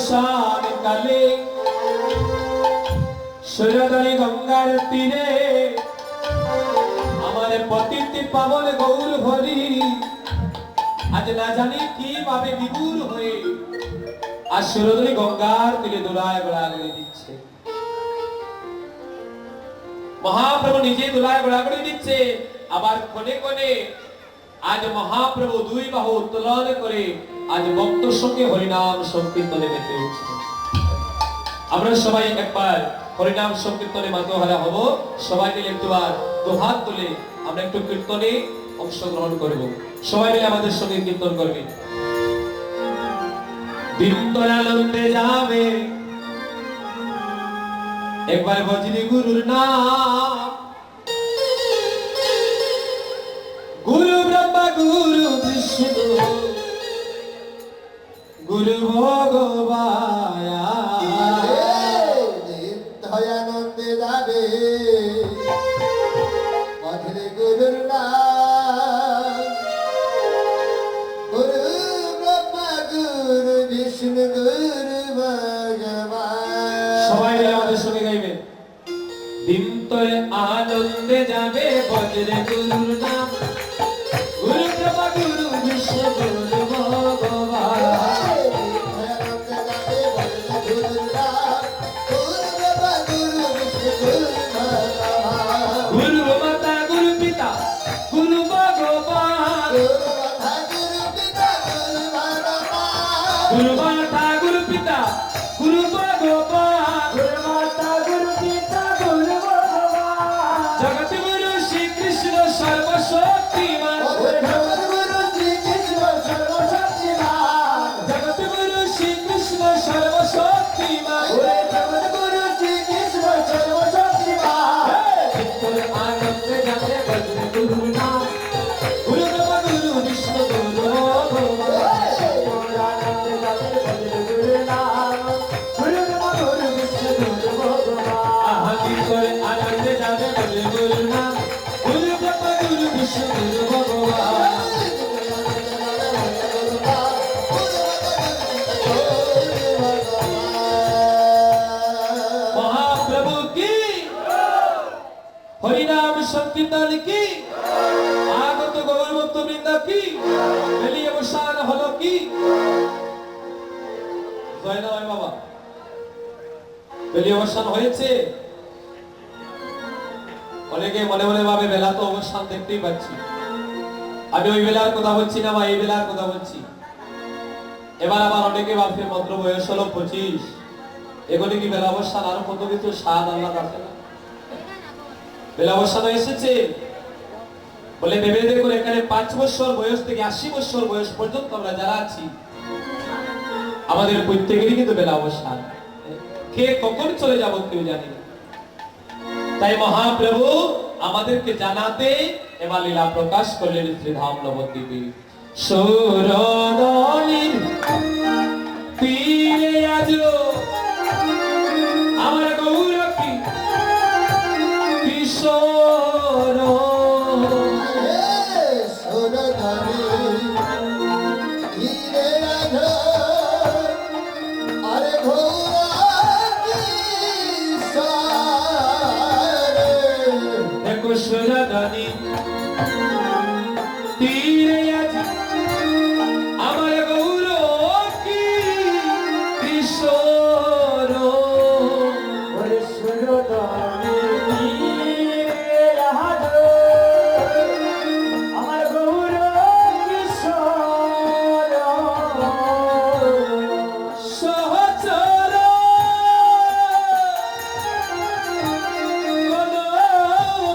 অবসান কালে সুরধনী গঙ্গার তীরে আমার পতিত পাবন গৌর হরি আজ না জানি কিভাবে বিদূর হয়ে আর সুরধনী গঙ্গার তীরে দোলায় বেড়াগড়ি দিচ্ছে। মহাপ্রভু নিজে দোলায় বেড়াগড়ি দিচ্ছে, আবার কোনে কোনে আজ মহাপ্রভু দুই বাহু উত্তোলন করে আজ ভক্ত সঙ্গে হরিনাম সংকীর্তনে মেতে উঠছে। আমরা সবাই একবার হরিনাম সংকীর্তনে মাতোহারা হব। সবাই মিলে একটুবার দুহাত তুলে আমরা একটু কীর্তনে অংশগ্রহণ করব। সবাই মিলে আমাদের সঙ্গে কীর্তন করবে। দিনতরানন্দে যাবে একবার ভজনি গুরুর নাম, গুরু ব্রহ্মা গুরু বিষ্ণু গুরু ভগবায়া। দয়ানন্দে যাবে ভজনি গুরুর নাম, গুরু ব্রহ্মা গুরু বিষ্ণু গুরু ভগবান। সবাই মিলে আমাদের সঙ্গে গাইবেন। দিন তোরে আনন্দে যাবে ভজনে গুরুর নাম, গুরু ব্রহ্মা গুরু বিষ্ণু গুরু ভগবান। দয়ানন্দে যাবে ভজনি গুরুর নাম, গুরু ব্রহ্মা গুরু বিষ্ণু গুরু ভগবান। গুরু মাতা গুরু পিতা গুরু ভগবান, গুরু মাতা গুরু পিতা গুরু ভগবান। গুরু মাতা গুরু পিতা গুরু ভগবান, গুরু মাতা গুরু পিতা গুরু ভগবান। জগত গুরু শ্রী কৃষ্ণ সর্বশক্তিমান, গুরু শ্রী কৃষ্ণ সর্বশক্তিমান। জগত গুরু শ্রী কৃষ্ণ সর্বশক্তিমান। গুরু শ্রী কৃষ্ণ সর্বশক্তিমান। তোরে আনন্দে যাবে ভজনে গুরুর নাম, গুরু ব্রহ্মা গুরু বিষ্ণু গুরু ভগবান। আনন্দে যাবে ভজনে গুরুর নাম, গুরু ব্রহ্মা গুরু বিষ্ণু গুরু ভগবান। আহাতি করে আনন্দে যাবে ভজনে গুরুর নাম, গুরু ব্রহ্মা গুরু বিষ্ণু গুরু ভগবান। মহাপ্রভু কি হরিনাম সংকীর্তন কি আগত গৌরভক্ত বৃন্দ কি বেলি অবসান হলো কি। জয় নয় বাবা, বেলি অবসান হয়েছে। অনেকে মনে মনে ভাবে বেলা তো অবসান দেখতেই পাচ্ছি, আমি ওই বেলার কথা বলছি না বা এই বেলার কথা বলছি। এবার আবার অনেকে ভাবছে মাত্র বয়স হলো 25, এগুলি কি বেলা অবসান আরো কত কিছু স্বাদ আল্লাহ আছে না। বেলা অবসান এসেছে বলে ভেবে দেখুন, এখানে 5 বছর বয়স থেকে 80 বছর বয়স পর্যন্ত আমরা যারা আছি আমাদের প্রত্যেকেরই কিন্তু বেলা অবসান। কে কখন চলে যাব কেউ জানি না। তাই মহাপ্রভু আমাদেরকে জানাতে এবার লীলা প্রকাশ করলেন শ্রীধাম নবদ্বীপে। সুরধনীর তীরে আজ আমার গৌর কি কিশোর, দেখো সুরধনী তীরে আজ আমার গৌর কি কিশোর। আমার গৌর কিশোর সহচর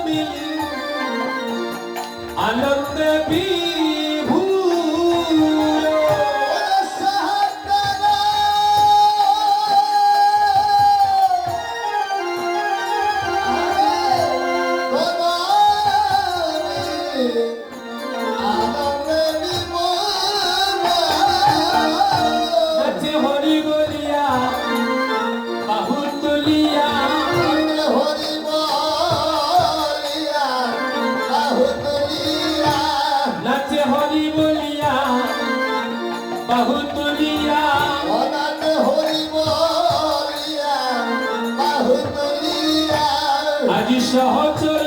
মিলি আনন্দে বিভূর। নাচে হরি বলিয়া বাহু তুলিয়া, নাচে হরি বলিয়া বাহু তুলিয়া, হরি সহচর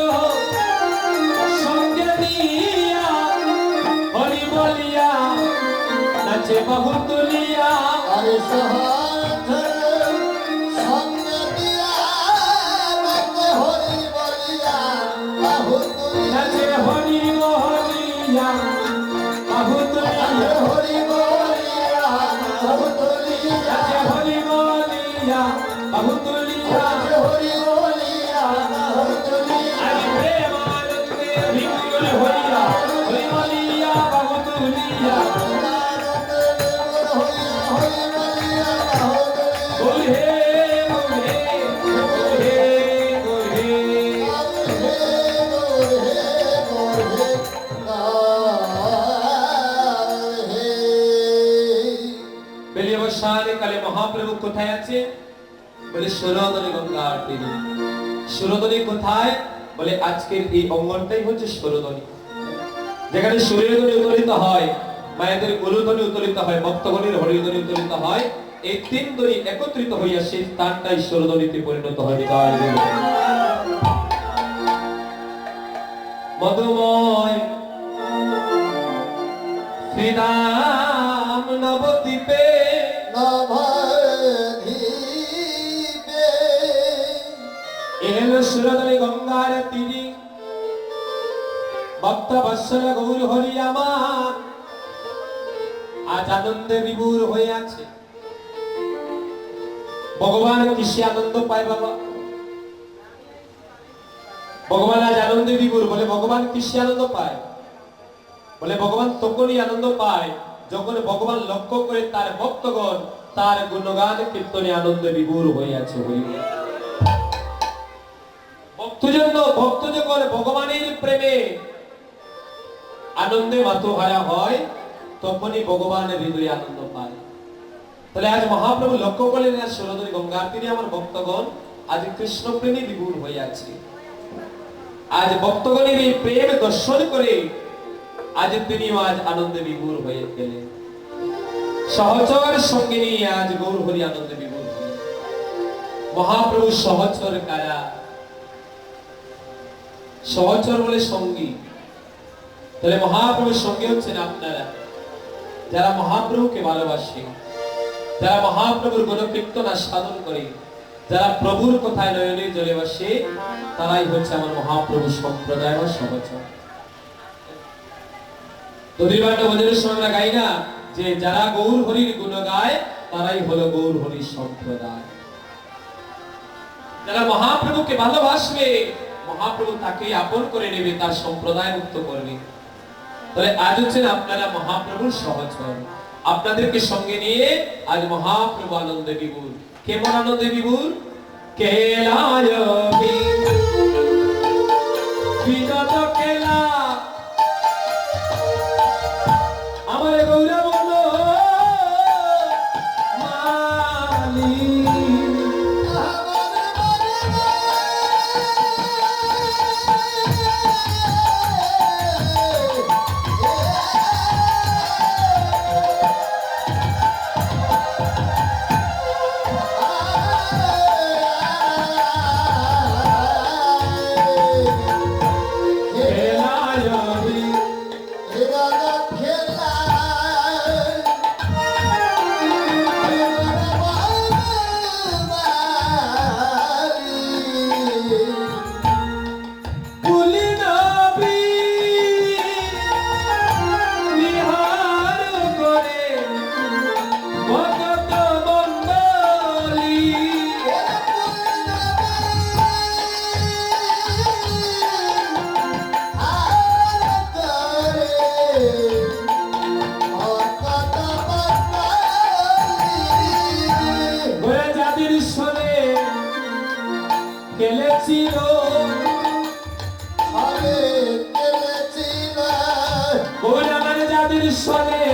সঙ্গে নিয়া হরি বলিয়া নাচে বাহু তুলিয়া আরে সহচর সঙ্গে দিয়া নাচে হরি বলিয়া বাহু তুলিয়া নাচে হরি বলিয়া বাহু তুলিয়া হরি বলিয়া বাহু তুলিয়া নাচে হরি বলিয়া বাহু তুলিয়া হরি বলিয়া বাহু তুলিয়া আরে প্রেমানন্দে বিপুল হইয়া হরি বলিয়া বাহু তুলিয়া গোল হে গোল হে গোল হে গোল হে বেলি অবসানে কালে মহাপ্রভু কোথায় আছে বলে সুরদনী গঙ্গার তীরে সুরদনী কোথায় বলে আজকের এই অঙ্গনটাই হচ্ছে সুরদনী যেখানে সুরের ধ্বনি উত্তোলিত হয় মায়েদের গুরুধ্বনি উত্তোলিত হয় ভক্তগণের হরিধ্বনি উত্তোলিত হয় এই তিন ধ্বনি একত্রিত হইয়া সেই স্থানটাই সুরধ্বনিতে পরিণত হয় হৃদয় মধুময় শ্রীরাম নবদ্বীপে এলো সুরধনী গঙ্গার তীরে ভক্ত বৎসল গৌর হরি আমার আজ আনন্দে বিভোর হয়ে আছে ভগবান কিসে আনন্দ পায় বাবা ভগবান আজ আনন্দে বিভোর বলে ভগবান কিসে আনন্দ পায় বলে ভগবান তখনই আনন্দ পায় যখন ভগবান লক্ষ্য করে তার ভক্তগণ তার গুণগান কীর্তনে আনন্দে বিভোর হয়ে আছে ভক্ত যখন ভগবানের প্রেমে আনন্দে মাতোহারা হয় তখনই ভগবানের হৃদয়ে আনন্দ পায় তাহলে আজ মহাপ্রভু লক্ষ্য করলেন আজ সুরধনী গঙ্গার তীরে আমার ভক্তগণ আজ কৃষ্ণ প্রেমে বিভোর হয়ে আছে আজ ভক্তগণের এই প্রেম দর্শন করে আজ তিনি আজ আনন্দে বিভোর হয়ে গেলেন সহচর সঙ্গে নিয়ে আজ গৌর হরি আনন্দে বিভোর হলেন মহাপ্রভু সহচর কারা সহচর বলে সঙ্গী তাহলে মহাপ্রভুর সঙ্গে হচ্ছেন আপনারা যারা মহাপ্রভুকে ভালোবাসে যারা মহাপ্রভুর গুণ কীর্তন সাধন করে যারা প্রভুর কথায় নয়নে জলে বসে তারাই হচ্ছে আমার মহাপ্রভু সম্প্রদায় বা সহচর তদিবাটা ওদের সময় আমরা গাই না যে যারা গৌর হরির গুণ গায় তারাই হলো গৌর হরির সম্প্রদায় যারা মহাপ্রভুকে ভালোবাসবে মহাপ্রভু তাকে আপন করে নেবে তার সম্প্রদায় মুক্ত করবে তাহলে আজ হচ্ছেন আপনারা মহাপ্রভুর সহচর আপনাদেরকে সঙ্গে নিয়ে আজ মহাপ্রভু আনন্দে বিভোর কেমন আনন্দে বিভোর কেলায় বিনোদ কেলা আমার গৌরব মালি খেলেছিল ওরা মানে যাদের সনে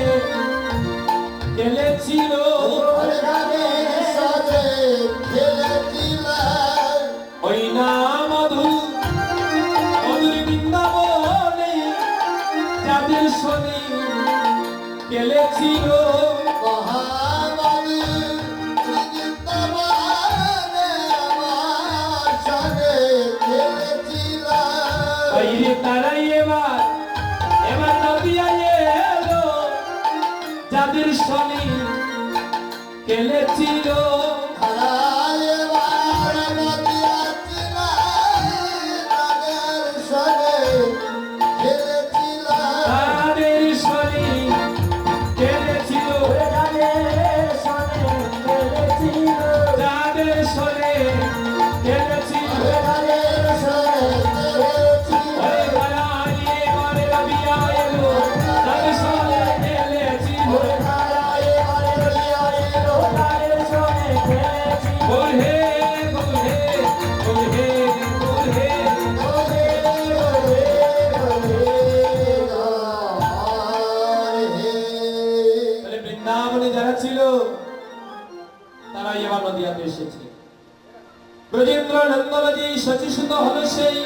খেলেছিল ওই না মধু মধুর বৃন্দাবনে যাদের সনে খেলেছিল খেলেছিল যাদের সনে খেলেছিল তাদের সনে খেলেছিল যাদের সনে খেলেছিল ওরে বাড়াইয়ে বারে রবিয়া এলো যাদের সনে খেলেছিল গোলহে গোলহে গোলহে গোলহে তাহলে বৃন্দাবনে যারা ছিল তারা এবার নদিয়াতে এসেছে ব্রজেন্দ্র নন্দনজি শচীসুত হল সেই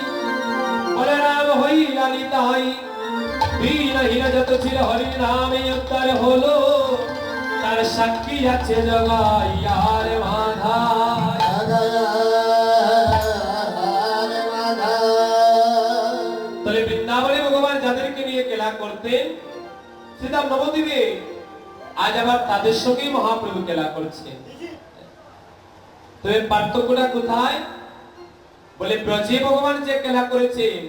বলরাম হইলানি তাই বীর হীরা যত ছিল হরির নামে উত্তর হলো তার সাক্ষী আছে জগাইয়ার মাধা তাহলে বৃন্দাবনে ভগবান যাদেরকে নিয়ে খেলা করতেন সেটা নবদ্বীপে আজ আবার তাদের সঙ্গেই মহাপ্রভু খেলা করছে তো এর পার্থক্যটা কোথায় বলে ব্রজে ভগবান যে খেলা করেছেন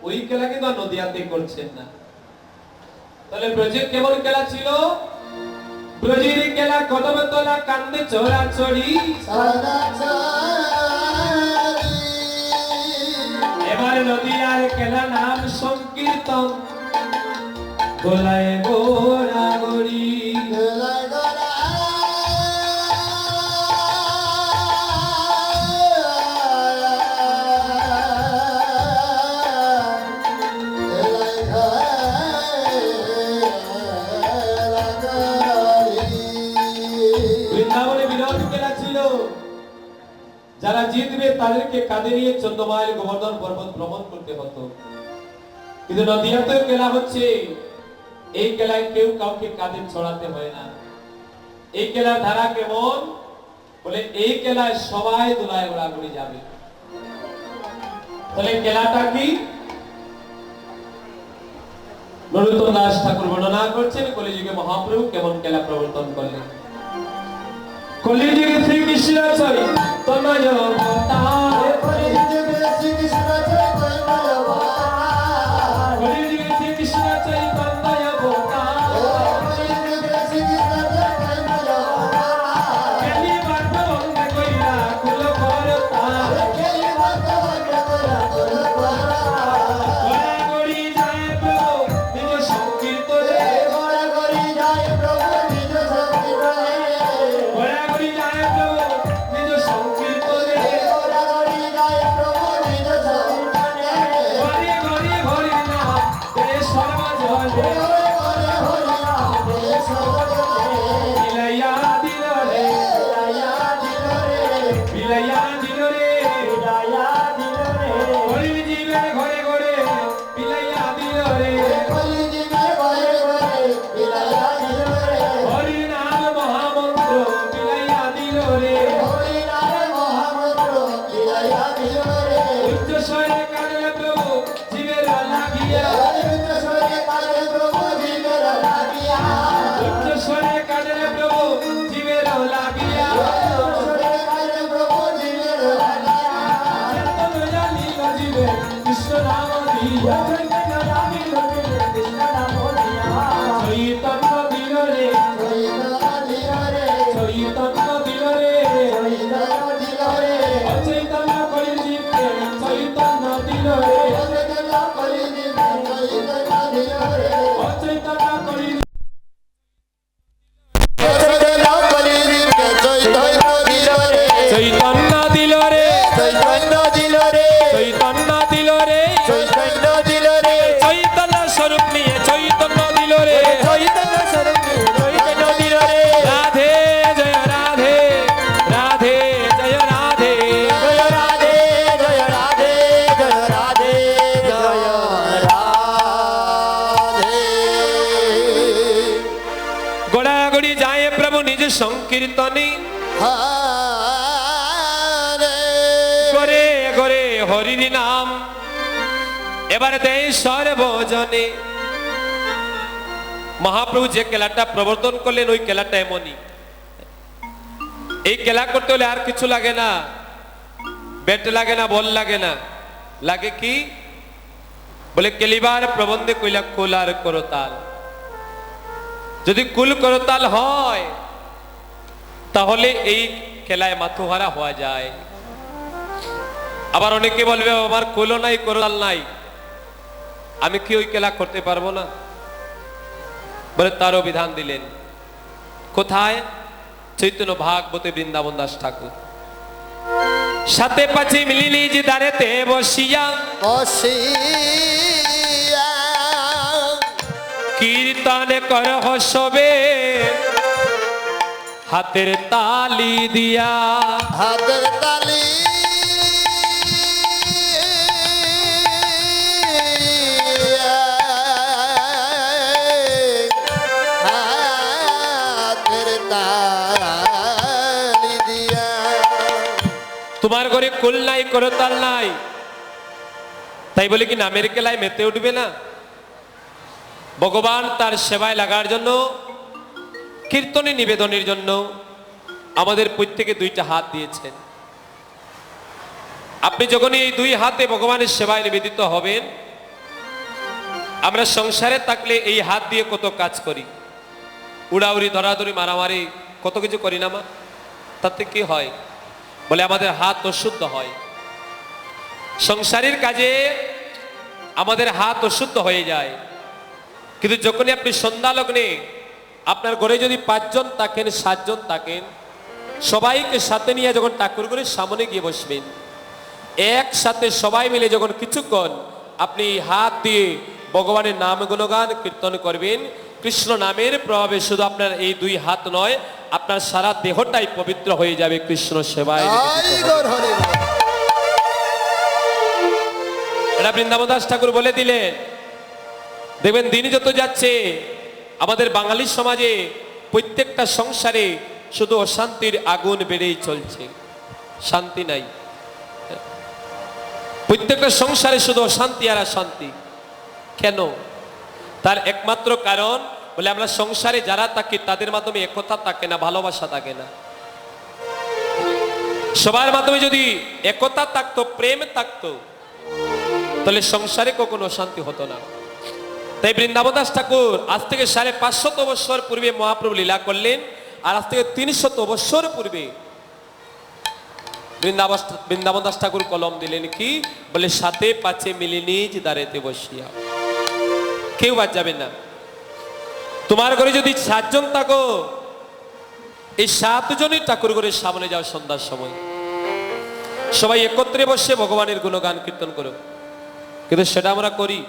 ওই খেলা কিন্তু আর নদিয়াতে করছেন না তাহলে ব্রজে কেমন খেলা ছিল ব্রজের খেলা কদমে তোলা কান্দে চড়া চড়ি এবার নদিয়ার খেলা নাম সংকীর্তন গোলায় গোড়া গড়ি বৃন্দাবনে বিরাট খেলা ছিল যারা জিতবে তাদেরকে কাঁধে নিয়ে 14 মাইল গোবর্ধন পর্বত ভ্রমণ করতে হতো কিন্তু নদিয়াতেও খেলা হচ্ছে এই খেলায় কেউ কাউকে কাঁধে ছড়াতে হয় না এই খেলার ধারা কেমন বলে এই খেলায় সবাই দোলায় ঘোরাঘুরি যাবে তাহলে খেলাটা কি নরোত্তম দাস ঠাকুর বর্ণনা করছেন কলিযুগে মহাপ্রভু কেমন খেলা প্রবর্তন করলেন কলিযুগে শ্রীকৃষ্ণ চৈতন্য অবতার কলিযুগে শ্রীকৃষ্ণ চৈতন্য অবতার খেলিবার বন্ধ কইরা কুল করতার গড়াগড়ি যায় প্রভু নিজ সংকীর্তনে গড়াগড়ি যায় প্রভু নিজ সংকীর্তনে ঘরে ঘরে হরি নাম দেশ সর্বজনে বিলাইয়া দিল রে বিলাইয়া দিল রে হরি জীবের ঘরে ঘরে বিলাইয়া দিল রে হরি নাম মহামন্ত্র বিলাইয়া দিল রে উচ্চ স্বরে কাঁদলে প্রভু জীবের লাগিয়া উচ্চ স্বরে কাঁদলে প্রভু জীবের লাগিয়া চেতন জানিল জীবে কৃষ্ণ নাম দিয়া চৈতন্য দিল রে চৈতন্য দিল রে অচৈতন্য করি জীবকে চৈতন্য দিল রে অচৈতন্য করি চৈতন্য দিল রে চৈতন্য দিল রে চৈতন্য স্বরূপ নিয়ে চৈতন্য দিল রে রাধে জয় রাধে রাধে জয় রাধে গোড়াগড়ি যায় প্রভু নিজ সংকীর্তনে করে করে হরির নাম এবার দেয় সর্বজনে মহাপ্রভু যে খেলাটা প্রবর্তন করলেন ওই খেলাটা এমনই। এই খেলা করতে হলে আর কিছু লাগে না, ব্যাট লাগে না, বল লাগে না, লাগে কি বলে কেলিবার প্রবন্ধে কইলা কুল আর করতাল। যদি কুল করতাল হয় তাহলে এই খেলায় মাথোহারা হওয়া যায়। আবার অনেকে বলবে আমার কুলও নাই করতাল নাই, আমি কি ওই খেলা করতে পারবো না? বলে তারও বিধান দিলেন। কোথায়? চৈতন্য ভাগবতে বৃন্দাবন দাস ঠাকুর। সাথে পাছে মিলিলি যে দাঁড়েতে বসিয়া বসিয়া কীর্তন কর হসবে হাতের তালি দিয়া। হাতের তালি হাতের তালি দিয়া। তোমার ঘরে কুল নাই করতাল নাই, তাই বলে কি নামের খেলায় মেতে উঠবে না? ভগবান তার সেবায় লাগার জন্য, কীর্তনে নিবেদনের জন্য আমাদের প্রত্যেকে দুইটা হাত দিয়েছেন। আপনি যখনই এই দুই হাতে ভগবানের সেবায় নিবেদিত হবেন, আমরা সংসারে থাকলে এই হাত দিয়ে কত কাজ করি, উড়াউড়ি ধরাধরি মারামারি কত কিছু করি না মা? তাতে কি হয়? বলে আমাদের হাত অশুদ্ধ হয়। সংসারের কাজে আমাদের হাত অশুদ্ধ হয়ে যায়। কিন্তু যখনই আপনি সন্ধ্যা লগ্নে আপনার ঘরে যদি 5 জন থাকেন, 7 জন থাকেন, সবাইকে সাথে নিয়ে যখন ঠাকুর ঘরের সামনে গিয়ে বসবেন, একসাথে সবাই মিলে যখন কিছুক্ষণ আপনি হাত দিয়ে ভগবানের নাম গুণগান কীর্তন করবেন, কৃষ্ণ নামের প্রভাবে শুধু আপনার এই দুই হাত নয়, আপনার সারা দেহটাই পবিত্র হয়ে যাবে কৃষ্ণ সেবায়। এটা বৃন্দাবন দাস ঠাকুর বলে দিলেন। দেখবেন দিন যত যাচ্ছে আমাদের বাঙালি সমাজে প্রত্যেকটা সংসারে শুধু অশান্তির আগুন বেড়েই চলছে, শান্তি নাই। প্রত্যেকটা সংসারে শুধু অশান্তি আর অশান্তি। কেন? তার একমাত্র কারণ বলে আমরা সংসারে যারা থাকি তাদের মাধ্যমে একতা থাকে না, ভালোবাসা থাকে না। সবার মাধ্যমে যদি একতা থাকতো, প্রেম থাকতো, তাহলে সংসারে কখনো অশান্তি হতো না। তাই বৃন্দাবন দাস ঠাকুর আজ থেকে 550 বছর পূর্বে মহাপ্রভু লীলা করলেন, আর আজ থেকে 300 বছর পূর্বে বৃন্দাবন দাস ঠাকুর কলম দিলেন কি বলে সাথে পাছে মিলে নিজ দাঁড়েতে বসিয়া। কেউ বাদ যাবে না। তোমার ঘরে যদি 7 জন থাকো, এই 7 জনই ঠাকুর ঘরের সামনে যাও সন্ধ্যার সময়, সবাই একত্রে বসে ভগবানের গুণগান কীর্তন করো। কিন্তু সেটা আমরা করি।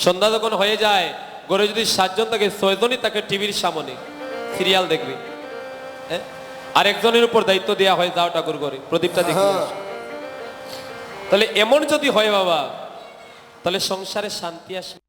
সন্ধ্যা যখন হয়ে যায়, ঘরে যদি 7 জন থাকে, 6 জনই তাকে টিভির সামনে সিরিয়াল দেখবে, হ্যাঁ, আর একজনের উপর দায়িত্ব দেওয়া হয়, যাও ঠাকুর ঘরে প্রদীপটা দেখে। তাহলে এমন যদি হয় বাবা, তাহলে সংসারে শান্তি আসবে।